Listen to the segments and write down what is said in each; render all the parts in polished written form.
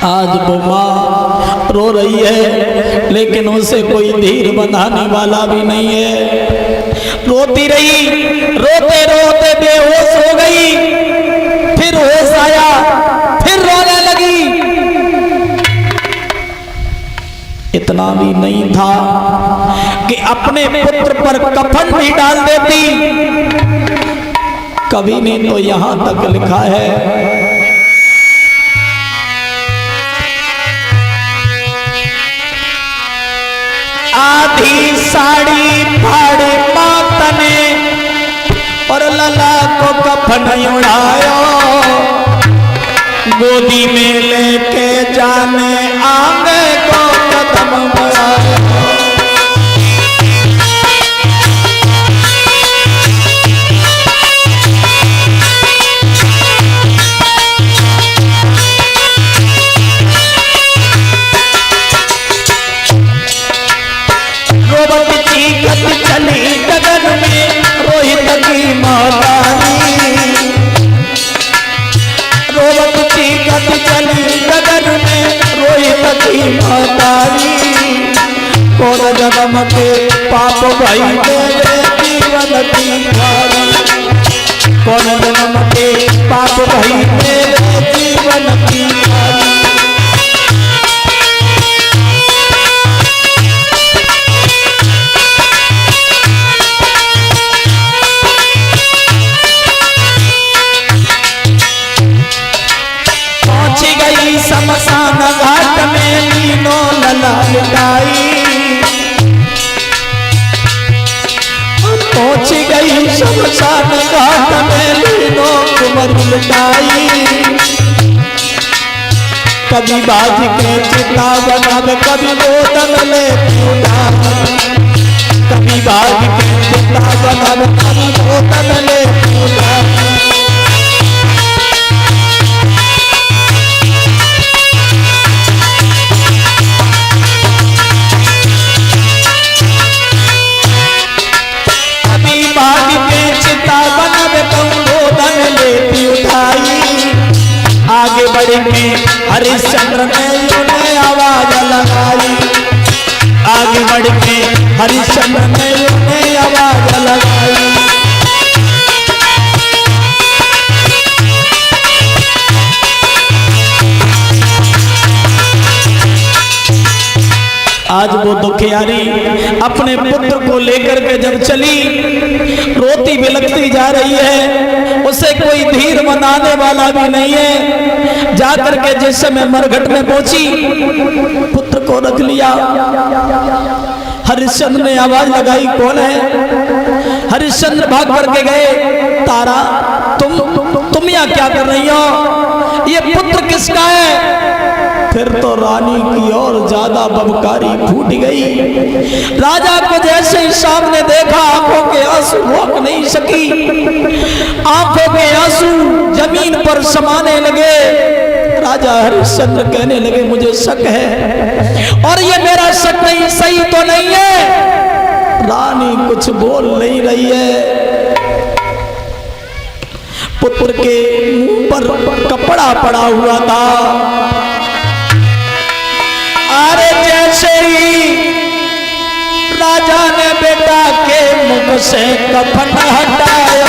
आज वो माँ रो रही है, लेकिन उसे कोई धीर बंधाने वाला भी नहीं है। रोती रही, रोते रोते बेहोश हो गई, फिर होश आया, फिर रोने लगी। इतना भी नहीं था कि अपने पुत्र पर कफन भी डाल देती। कवि ने तो यहां तक लिखा है, आधी साड़ी फाड़े माता ने और लला को कफन उड़ायो, गोदी में लेके जाने आगे को कदम बढ़ायो। चली गगन में रोहित की महतारी, रोवत की गति चली गगन में रोहित की महतारी। कौन जन्म के पाप भाई मेरे जीवन की खारी, कौन जन्म के पाप भाई मेरे जीवन की खारी। शमशान घाट में लीनो लला लुटाई, पहुंच गई शमशान घाट में लीनो कुमर लुटाई। कभी बाज के चिता बनावे, कभी गोदन ले उठावे, कभी बाज के चिता बनावे, कभी गोदन ले उठावे। आगे बढ़ के हरिश्चंद्र ने उन्हें आवाज लगाई, आगे बढ़ के हरिश्चंद्र ने उन्हें आवाज लगाई। आज वो दुखियारी अपने पुत्र को लेकर के जब चली, रोती बिलखती जा रही है, उसे कोई धीर मनाने वाला भी नहीं है। जाकर के जिस समय मरघट में पहुंची, पुत्र को रख लिया। हरिश्चंद्र ने आवाज लगाई, कौन है? हरिश्चंद्र भाग भर के गए, तारा तुम यहाँ क्या कर रही हो? ये पुत्र किसका है? फिर तो रानी की और ज्यादा बमकारी फूट गई। राजा को जैसे ही सामने देखा, आंखों के आंसू रोक नहीं सकी, आंखों के आंसू जमीन पर समाने लगे। राजा हरिश्चंद्र कहने लगे, मुझे शक है, और ये मेरा शक नहीं सही तो नहीं है। रानी कुछ बोल नहीं रही है। पुत्र के मुंह पर कपड़ा पड़ा हुआ था। अरे जैसे ही राजा ने बेटा के मुख से कफन हटाया,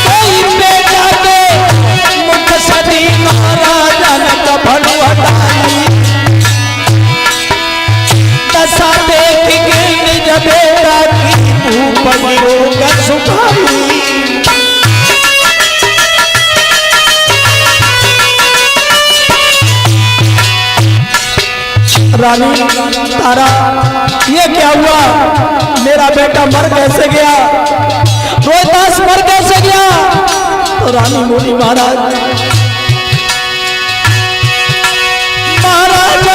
कोई बेटा के मुख से राजा ने कफन हटाई। दशा देख के निज बेटा की ऊपर रोग सुखाई। रानी, तारा, ये क्या हुआ? मेरा बेटा मर कैसे गया? रोहिदास मर कैसे गया? तो रानी बोली, महाराज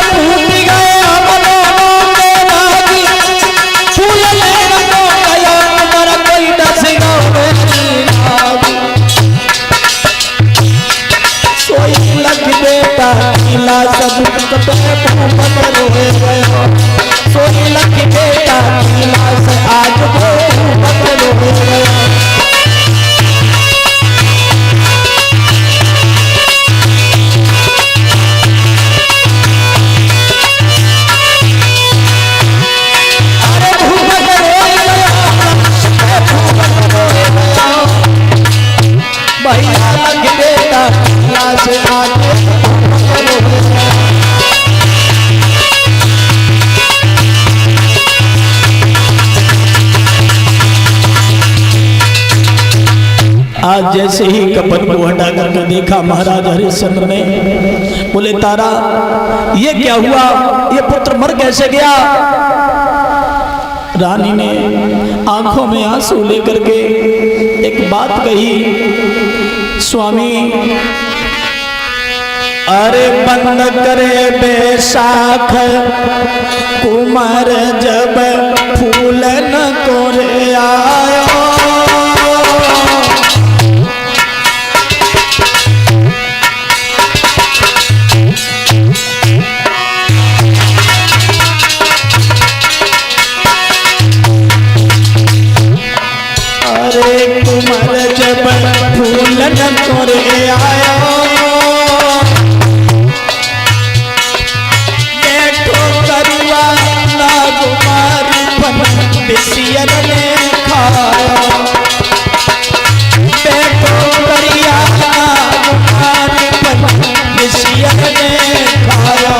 भूल गए कोई दसेगा सोई लग बेटा किला सब रोए गए, सोई लग बेटा किला से आज आज जैसे ही कपन को हटा करके देखा महाराज हरिश्चंद्र ने, बोले तारा ये क्या हुआ, ये पुत्र मर कैसे गया। रानी ने आंखों में आंसू लेकर के एक बात कही, स्वामी अरे बंद करे बैसाख कुमार जब फूल न तोरे आयो। अरे कुमार जब फूल न तोरे आयो, बिसियर ने खाया, बैठो करिया बिसियर ने खाया।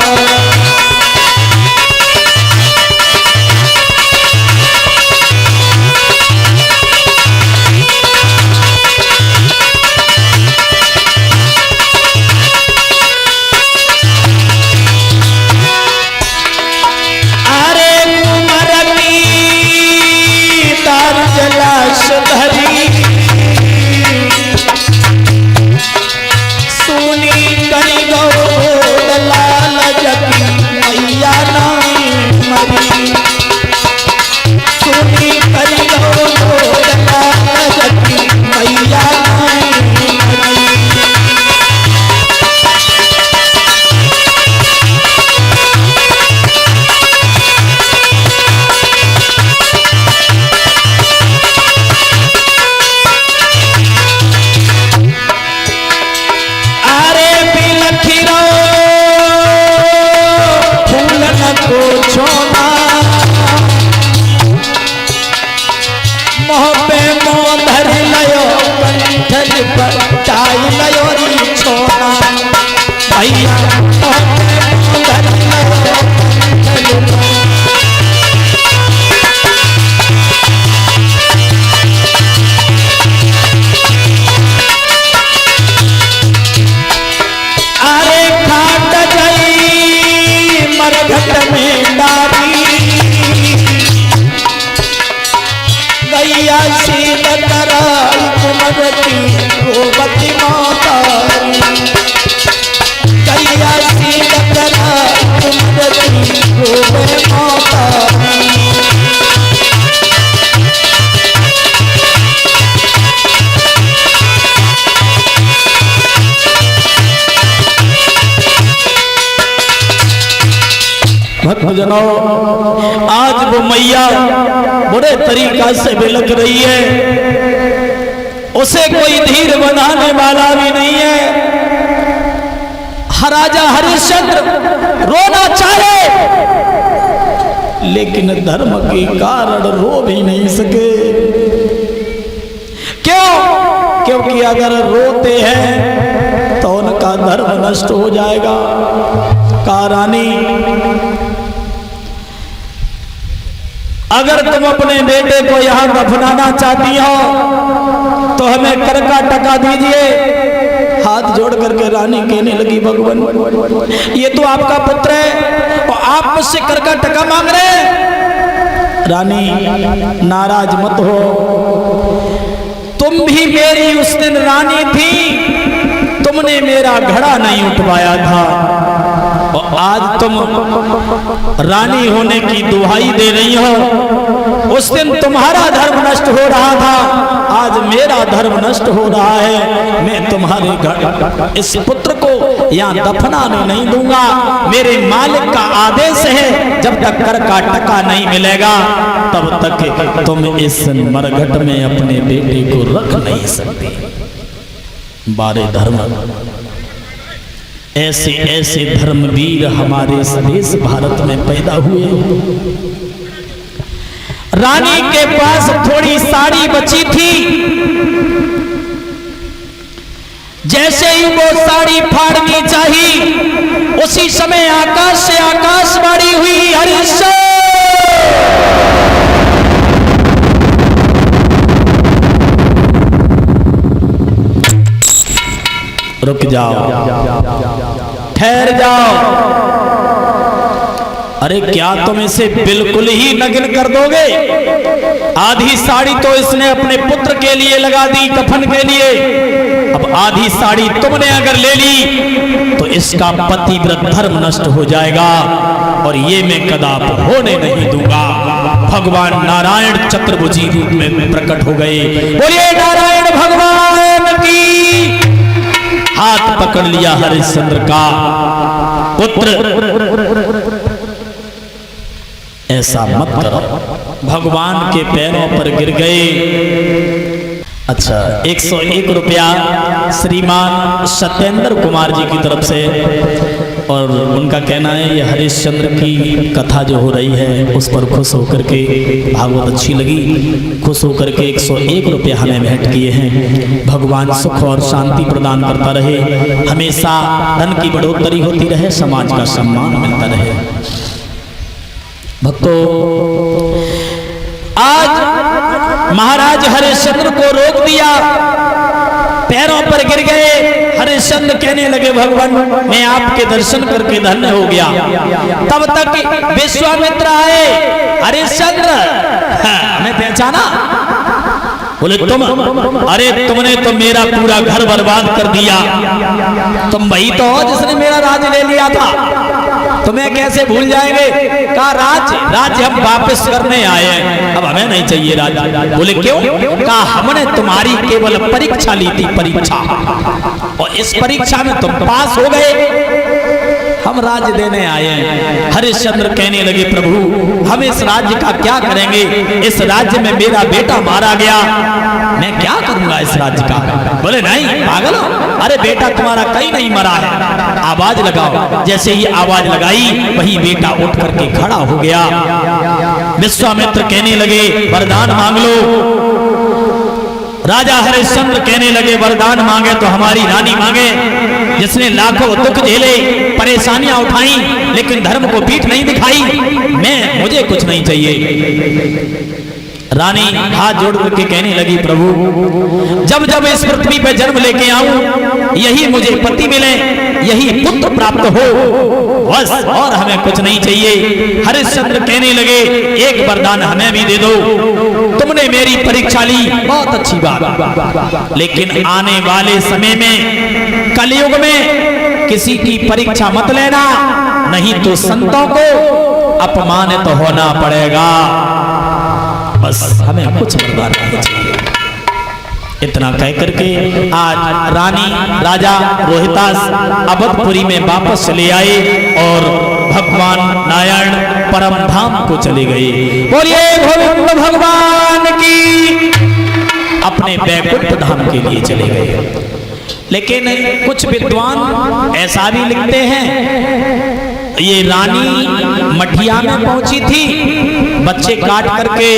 भक्तजनों, आज वो मैया बड़े तरीका से बिलख रही है, उसे कोई धीर बनाने वाला भी नहीं है। राजा हरिश्चंद्र रोना चाहे लेकिन धर्म के कारण रो भी नहीं सके। क्यों? क्योंकि अगर रोते हैं तो उनका धर्म नष्ट हो जाएगा। कहा रानी अगर तुम अपने बेटे को यहां दफनाना चाहती हो तो हमें कर का टका दीजिए। हाथ जोड़ करके रानी कहने लगी भगवान ये तो आपका पुत्र है और आप मुझसे कर का टका मांग रहे हैं। रानी नाराज मत हो, तुम भी मेरी उस दिन रानी थी, तुमने मेरा घड़ा नहीं उठवाया था और आज तुम रानी होने की दुहाई दे रही हो। उस दिन तुम्हारा धर्म नष्ट हो रहा था, आज मेरा धर्म नष्ट हो रहा है। मैं तुम्हारे घर इस पुत्र को यहाँ दफनाने नहीं दूंगा। मेरे मालिक का आदेश है जब तक कर का टका नहीं मिलेगा तब तक तुम इस मरघट में अपने बेटे को रख नहीं सकते। बारे धर्म ऐसे ऐसे धर्मवीर हमारे देश भारत में पैदा हुए। रानी के पास थोड़ी साड़ी बची थी, जैसे ही वो साड़ी फाड़नी चाहिए उसी समय आकाश से आकाशवाणी हुई, हरिश्चंद्र रुक जाओ, ठहर जाओ। अरे क्या तुम इसे बिल्कुल ही नग्न कर दोगे? आधी साड़ी तो इसने अपने पुत्र के लिए लगा दी कफन के लिए, अब आधी साड़ी तुमने अगर ले ली तो इसका पतिव्रत धर्म नष्ट हो जाएगा और ये मैं कदापि होने नहीं दूंगा। भगवान नारायण चतुर्भुजी रूप में प्रकट हो गए। बोलिए नारायण भगवान की। हाथ पकड़ लिया हरिश्चंद्र का। पुत्र ऐसा मत करो, भगवान के पैरों पर गिर गए। अच्छा, 101 रुपया श्रीमान सत्येंद्र कुमार जी की तरफ से, और उनका कहना है ये हरिश्चंद्र की कथा जो हो रही है उस पर खुश होकर के भागवत अच्छी लगी, खुश होकर के 101 रुपया हमें भेंट किए हैं। भगवान सुख और शांति प्रदान करता रहे, हमेशा धन की बढ़ोतरी होती रहे, समाज का सम्मान मिलता रहे। भक्तों, आज महाराज हरिश्चंद्र को रोक दिया, पैरों पर गिर गए। हरिश्चंद्र कहने लगे भगवान मैं आपके दर्शन करके धन्य हो गया। तब तक विश्वामित्र आए। हरिश्चंद्र हमें पहचाना? बोले तुम? अरे तुमने तो मेरा पूरा घर बर्बाद कर दिया। तुम वही तो हो जिसने मेरा राज ले लिया था, तुम्हें कैसे भूल जाएंगे? कहा राज्य हम वापस करने आए हैं, अब हमें नहीं चाहिए राज्य। बोले क्यों? कहा हमने तुम्हारी केवल परीक्षा ली थी, परीक्षा, और इस परीक्षा में तुम पास हो गए, हम राज्य देने आए हैं। हरिश्चंद्र कहने लगे प्रभु हम इस राज्य का क्या करेंगे? इस राज्य में मेरा बेटा मारा गया, मैं क्या करूंगा इस राज्य का? बोले नहीं पागल हो, अरे बेटा तुम्हारा कहीं नहीं मरा है, आवाज लगाओ। जैसे ही आवाज लगाई वही बेटा उठ करके खड़ा हो गया। विश्वामित्र कहने लगे वरदान मांग लो। राजा हरिश्चंद्र कहने लगे वरदान मांगे तो हमारी रानी मांगे, जिसने लाखों दुख झेले, परेशानियां उठाई, लेकिन धर्म को पीठ नहीं दिखाई, मुझे कुछ नहीं चाहिए। रानी हाथ जोड़ करके कहने लगी प्रभु जब जब इस पृथ्वी पे जन्म लेके आऊं यही मुझे पति मिले, यही पुत्र प्राप्त हो, बस और हमें कुछ नहीं चाहिए। हरिश्चंद्र कहने लगे एक वरदान हमें भी दे दो। तुमने मेरी परीक्षा ली, बहुत अच्छी बात, लेकिन आने वाले समय में कलयुग में किसी की परीक्षा मत लेना, नहीं तो संतों को अपमानित तो होना पड़ेगा। बस हमें कुछ वरदान नहीं चाहिए। इतना कह करके आज रानी राजा रोहितास अवधपुरी में वापस चले आए और भगवान नारायण परम धाम को चले गए। बोलिए गोविंद भगवान की। अपने बैकुंठ धाम के लिए चले गए। लेकिन कुछ विद्वान ऐसा भी लिखते हैं ये रानी मठिया में पहुंची थी, बच्चे काट करके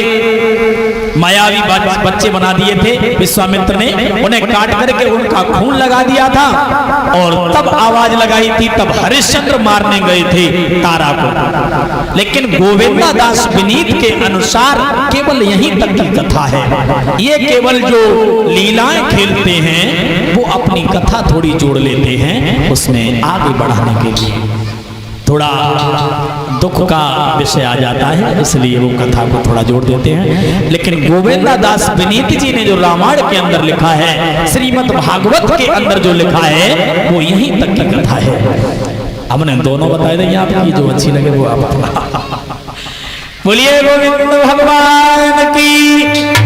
मायावी बच्चे बना दिए थे विश्वामित्र ने, उन्हें काट करके उनका खून लगा दिया था और तब आवाज लगाई थी, तब हरिश्चंद्र मारने गए थे तारा को। लेकिन गोविंदा दास विनीत के अनुसार केवल यहीं तक की कथा है। ये केवल जो लीलाएं खेलते हैं वो अपनी कथा थोड़ी जोड़ लेते हैं उसमें आगे बढ़ाने के लिए, थोड़ा दुख का विषय आ जाता है इसलिए वो कथा को थोड़ा जोड़ देते हैं। लेकिन गोविंदा दास विनीत जी ने जो रामायण के अंदर लिखा है, श्रीमद् भागवत के अंदर जो लिखा है वो यहीं तक की कथा है। हमने दोनों बताए देंगे आपकी, जो अच्छी लगे वो आप। बोलिए गोविंद भगवान की।